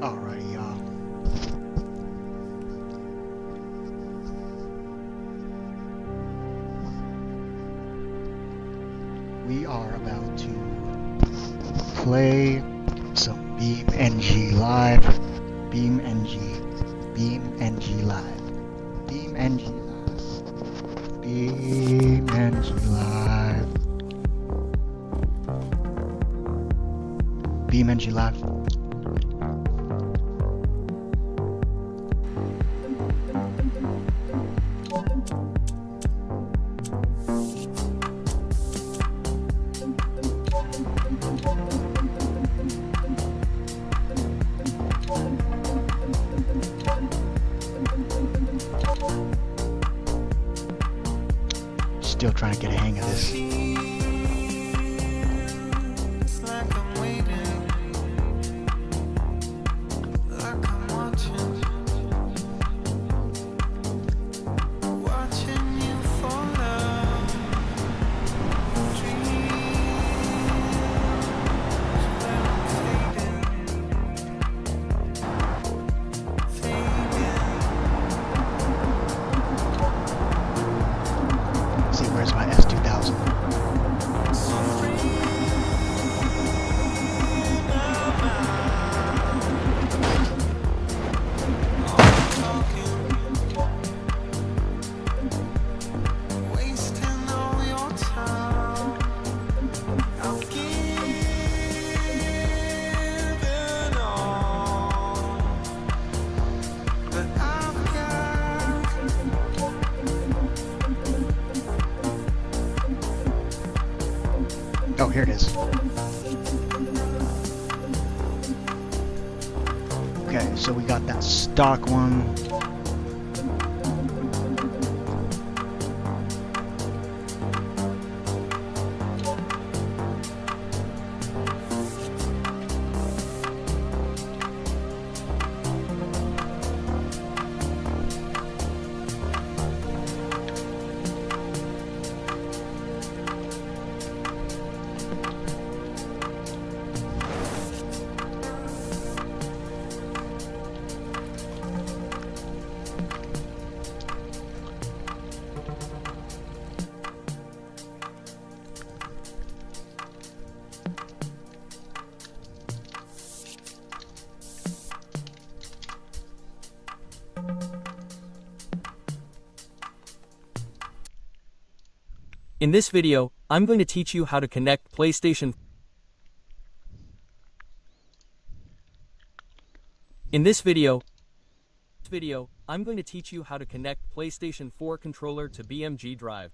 Alrighty, y'all. We are about to play some BeamNG Live. BeamNG Live. BeamNG Live. BeamNG Live. BeamNG Live. Still trying to get a hang of this. See, where's my S2000? Oh, here it is. Okay, so we got that stock one. In this video, I'm going to teach you how to connect PlayStation. In this video, I'm going to teach you how to connect PlayStation 4 controller to BeamNG Drive.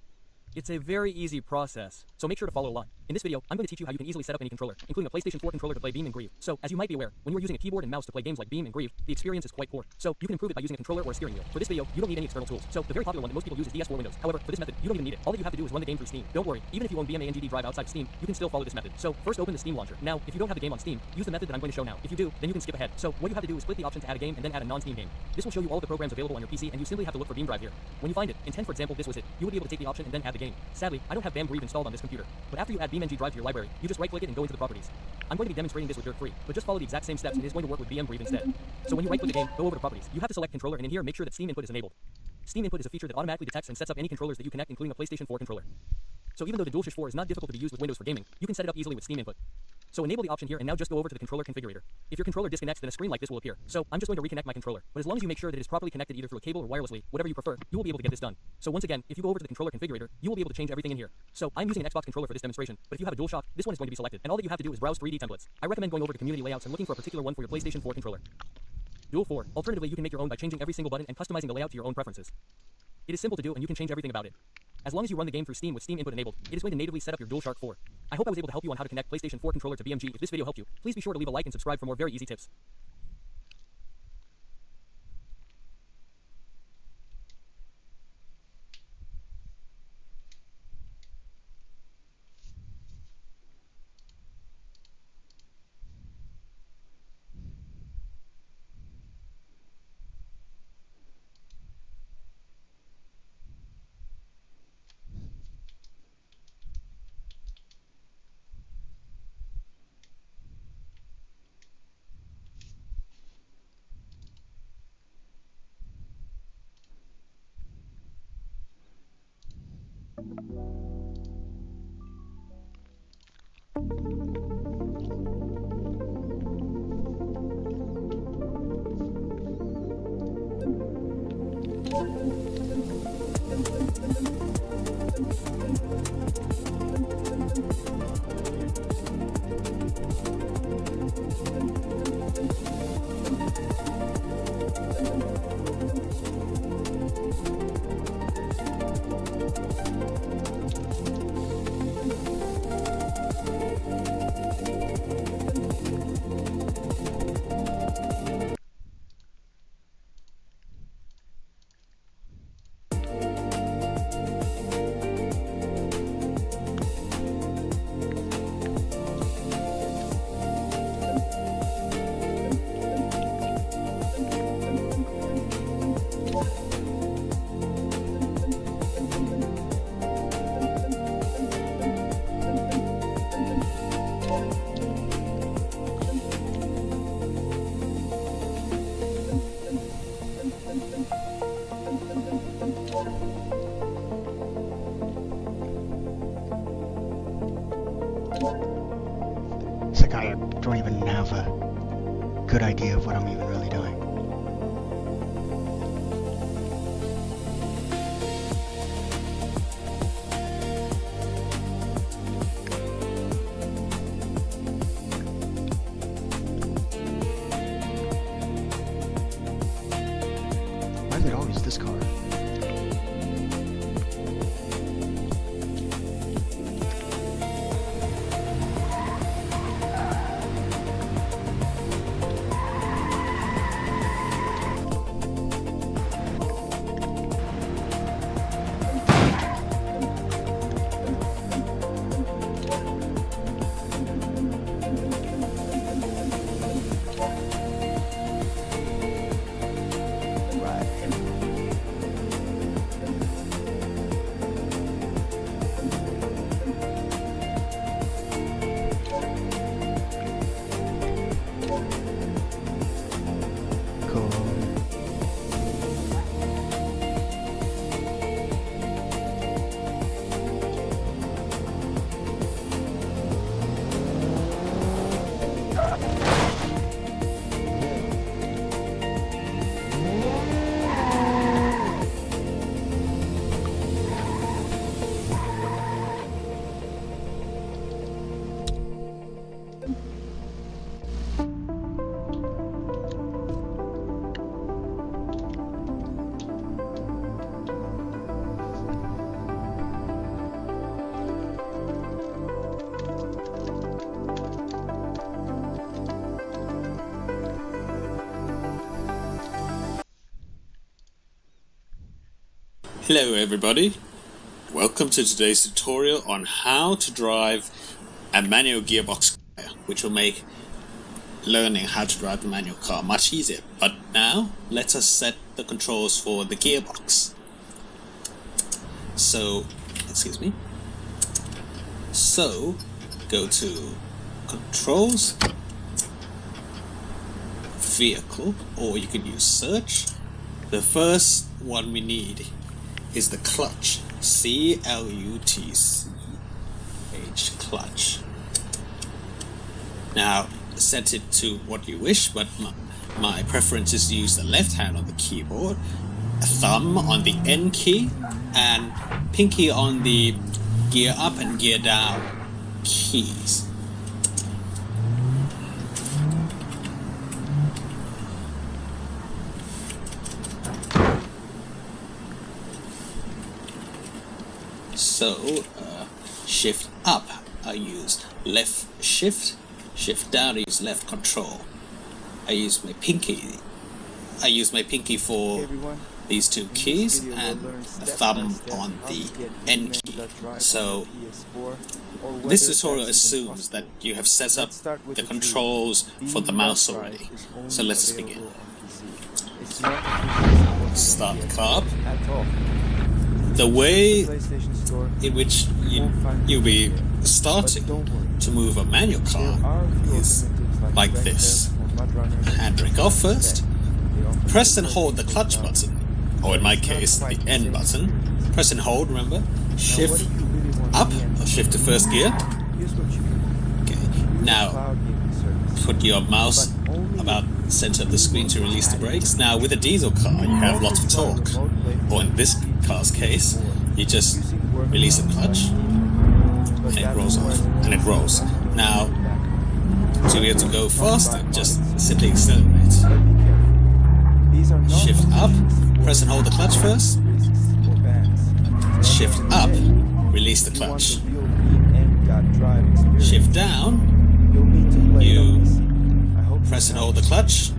It's a very easy process, so make sure to follow along. In this video, I'm going to teach you how you can easily set up any controller, including a PlayStation 4 controller to play Beam and Grieve. So, as you might be aware, when you are using a keyboard and mouse to play games like Beam and Grieve, the experience is quite poor. So, you can improve it by using a controller or a steering wheel. For this video, you don't need any external tools. So, the very popular one that most people use is DS4 Windows. However, for this method, you don't even need it. All that you have to do is run the game through Steam. Don't worry, even if you own BeamNG Drive outside of Steam, you can still follow this method. So, first open the Steam launcher. Now, if you don't have the game on Steam, use the method that I'm going to show now. If you do, then you can skip ahead. So, what you have to do is click the option to add a game and then add a non-Steam game. This will show you all of the programs available on your PC, and you simply have to look for Beam Drive here. When you find it, in 10 for example, this was it. You would be able to take the option and then add the game. Sadly, I don't have BeamGrieve installed on this computer. But after you add BeamNG Drive to your library, you just right-click it and go into the properties. I'm going to be demonstrating this with Dirt 3, but just follow the exact same steps and it is going to work with BeamGrieve instead. So when you right-click the game, go over to properties. You have to select controller and in here make sure that Steam input is enabled. Steam input is a feature that automatically detects and sets up any controllers that you connect, including a PlayStation 4 controller. So even though the DualShock 4 is not difficult to be used with Windows for gaming, you can set it up easily with Steam input. So enable the option here and now just go over to the controller configurator. If your controller disconnects, then a screen like this will appear. So I'm just going to reconnect my controller. But as long as you make sure that it is properly connected either through a cable or wirelessly, whatever you prefer, you will be able to get this done. So once again, if you go over to the controller configurator, you will be able to change everything in here. So I'm using an Xbox controller for this demonstration, but if you have a DualShock, this one is going to be selected. And all that you have to do is browse 3D templates. I recommend going over to community layouts and looking for a particular one for your PlayStation 4 controller. Dual 4. Alternatively, you can make your own by changing every single button and customizing the layout to your own preferences. It is simple to do and you can change everything about it. As long as you run the game through Steam with Steam input enabled, it is going to natively set up your DualShock 4. I hope I was able to help you on how to connect PlayStation 4 controller to BeamNG. If this video helped you, please be sure to leave a like and subscribe for more very easy tips. good idea of what I'm even really doing. Why is it always this car? Cool. Hello everybody, welcome to today's tutorial on how to drive a manual gearbox car, which will make learning how to drive the manual car much easier. But now, let us set the controls for the gearbox. So, excuse me. So, go to Controls, Vehicle, or you can use Search. The first one we need is the clutch, C-L-U-T-C-H, clutch. Now set it to what you wish, but my preference is to use the left hand on the keyboard, a thumb on the N key, and pinky on the gear up and gear down keys. So, shift up, I use left shift, shift down, I use left control. I use my pinky for these two keys and a thumb on the N key. So, this tutorial assumes that you have set up the controls for the mouse already. So let us begin. Start the car up. The way in which you'll be starting to move a manual car is like this. Handbrake off first, press and hold the clutch button, or in my case the N button, press and hold, remember, shift up, or shift to first gear. Okay, now put your mouse about the center of the screen to release the brakes. Now with a diesel car you have lots of torque, or in this car's case you just release the clutch and it rolls off, and it rolls. Now to be able to go faster, just simply accelerate. Shift up, press and hold the clutch first, shift up, release the clutch. Shift down, you press and hold the clutch,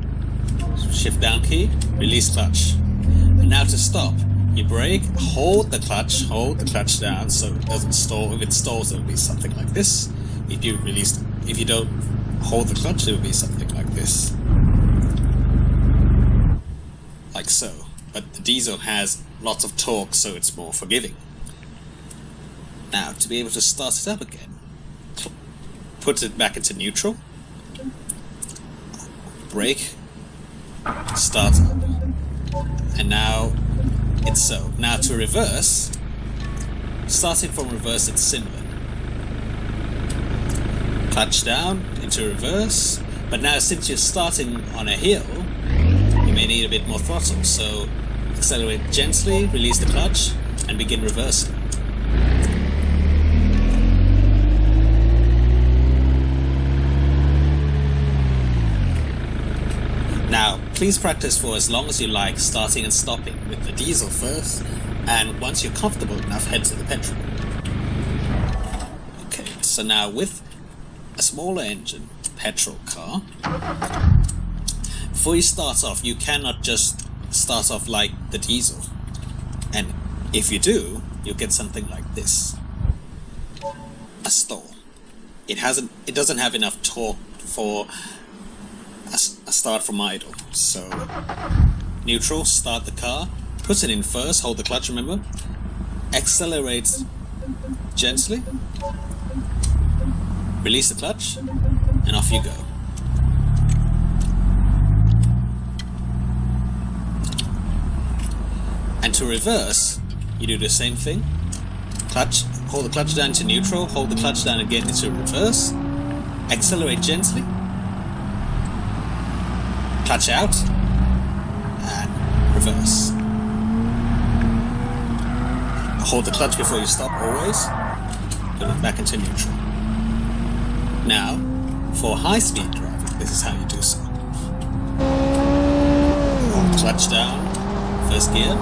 shift down key, release clutch. And now to stop, you brake, hold the clutch down so it doesn't stall. If it stalls, it will be something like this. If you don't hold the clutch, it will be something like this. Like so. But the diesel has lots of torque, so it's more forgiving. Now, to be able to start it up again, put it back into neutral, brake, start up, and now it's so. Now to reverse, starting from reverse, it's similar. Clutch down into reverse, But now, since you're starting on a hill, you may need a bit more throttle, so accelerate gently, release the clutch, and begin reversing. Now, please practice for as long as you like, starting and stopping with the diesel first, and once you're comfortable enough, head to the petrol. Okay, so now with a smaller engine, petrol car, before you start off, you cannot just start off like the diesel. And if you do, you'll get something like this. A stall. It doesn't have enough torque for a start from idle. So, neutral, start the car, put it in first, hold the clutch, remember, accelerate gently, release the clutch, and off you go. And to reverse, you do the same thing. Clutch, hold the clutch down to neutral, hold the clutch down again into reverse, accelerate gently, clutch out, and reverse. Hold the clutch before you stop, always. Put it back into neutral. Now, for high-speed driving, this is how you do so. Hold the clutch down, first gear,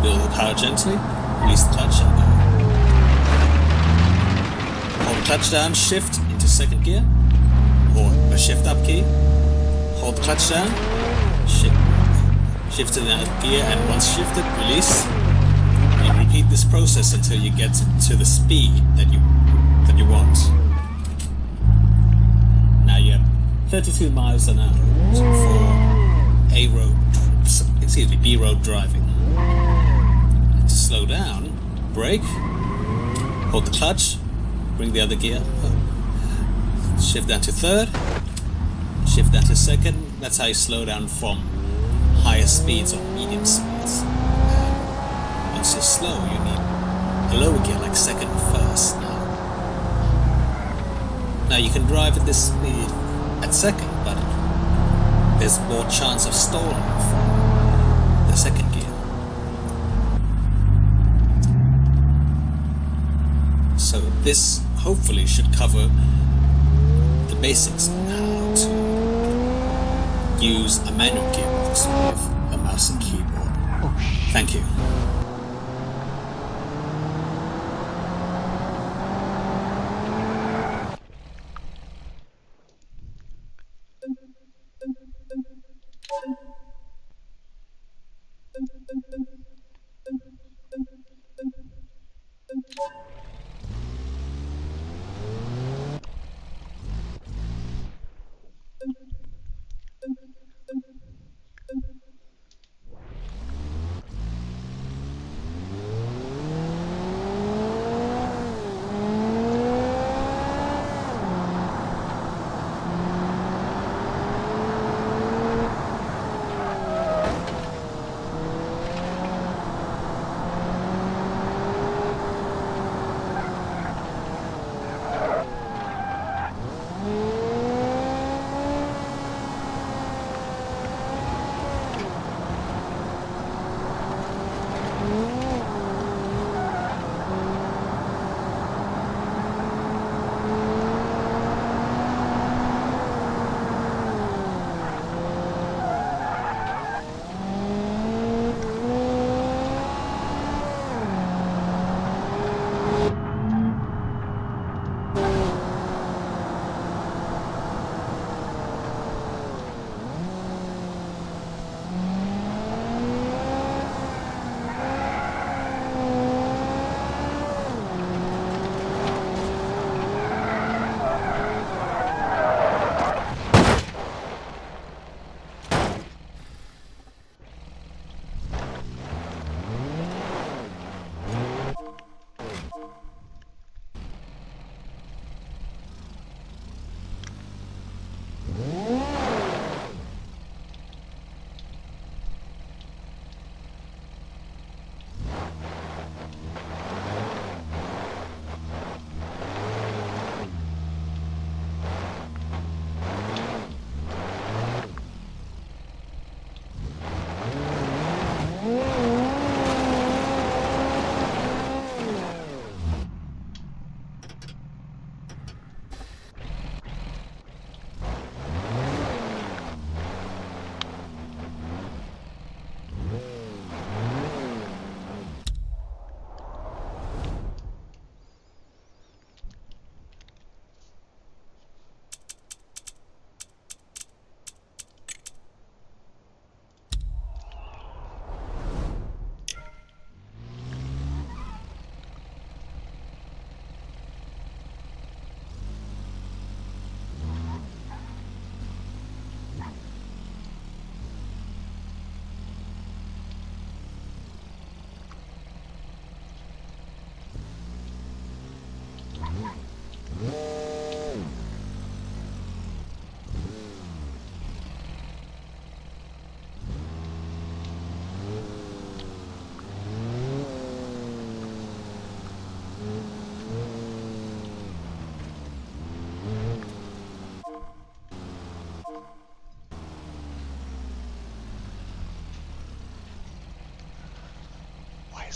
build the power gently, release the clutch and go. Hold the clutch down, shift into second gear, or a shift up key, hold the clutch down, shift to the gear, and once shifted, release. You repeat this process until you get to the speed that you want. Now you have 32 miles an hour for B road driving. To slow down, brake, hold the clutch, bring the other gear, shift down to third, shift down to second. That's how you slow down from higher speeds or medium speeds. Once you're slow, you need a lower gear like second or first. Now you can drive at this speed at second, but there's more chance of stalling from the second gear. So this hopefully should cover the basics on how to use a manual gearbox with a mouse and keyboard. Thank you.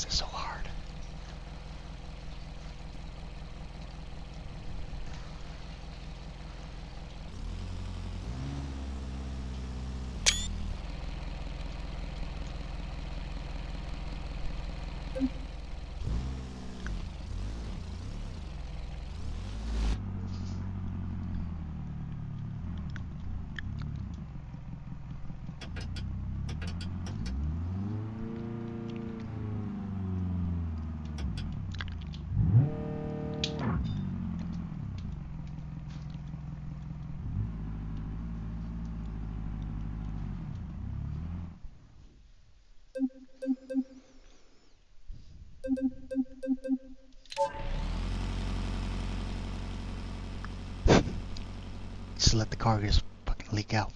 This is so hard. Just let the car just fucking leak out.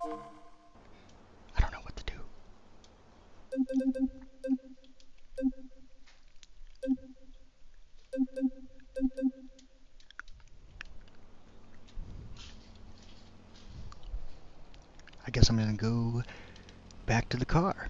I don't know what to do. I guess I'm gonna go back to the car.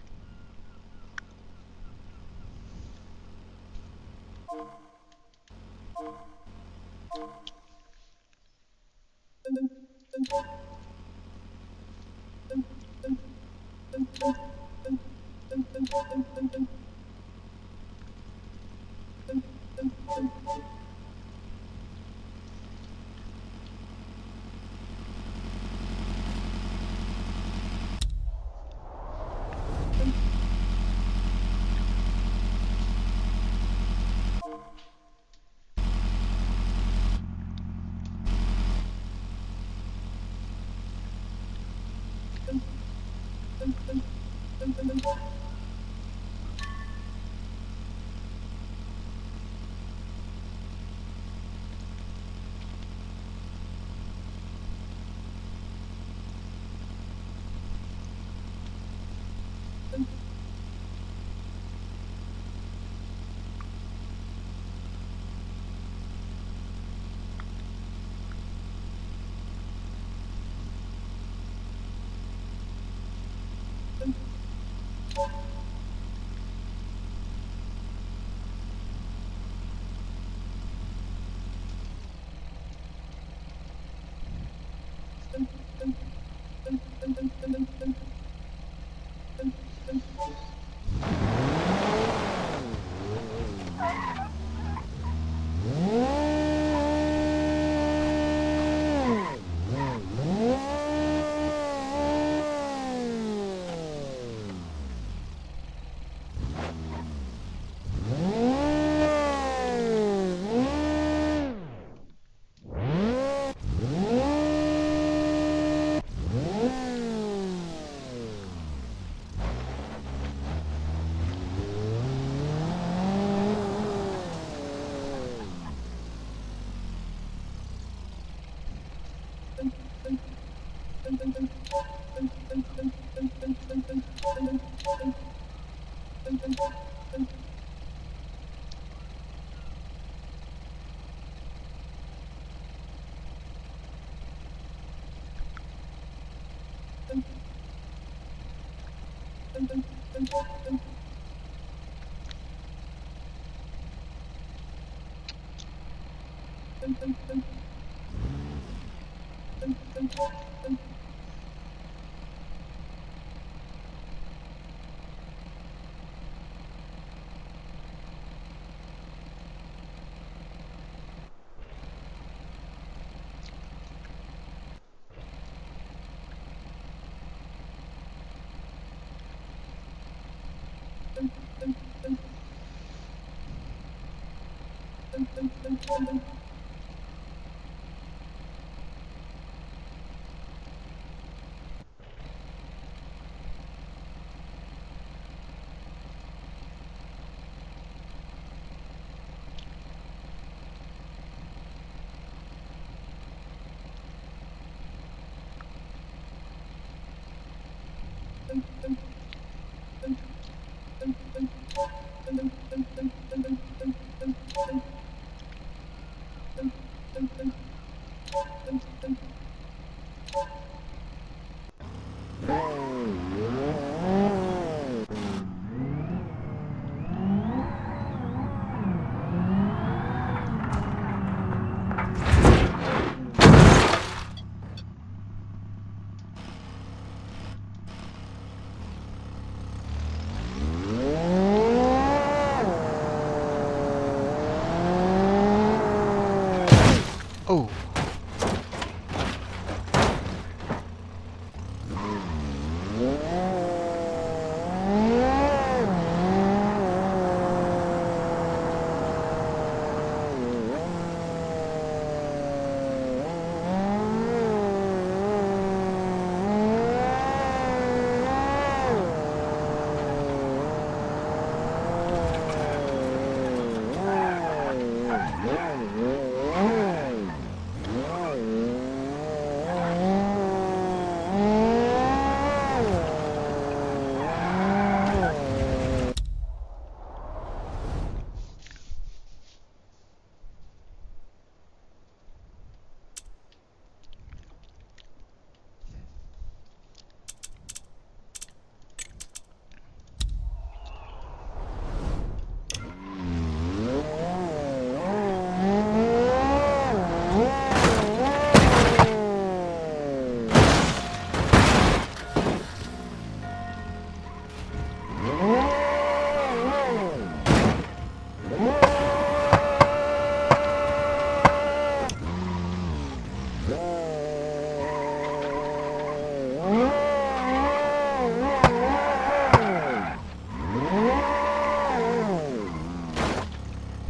Oh.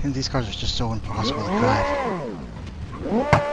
And these cars are just so impossible to drive.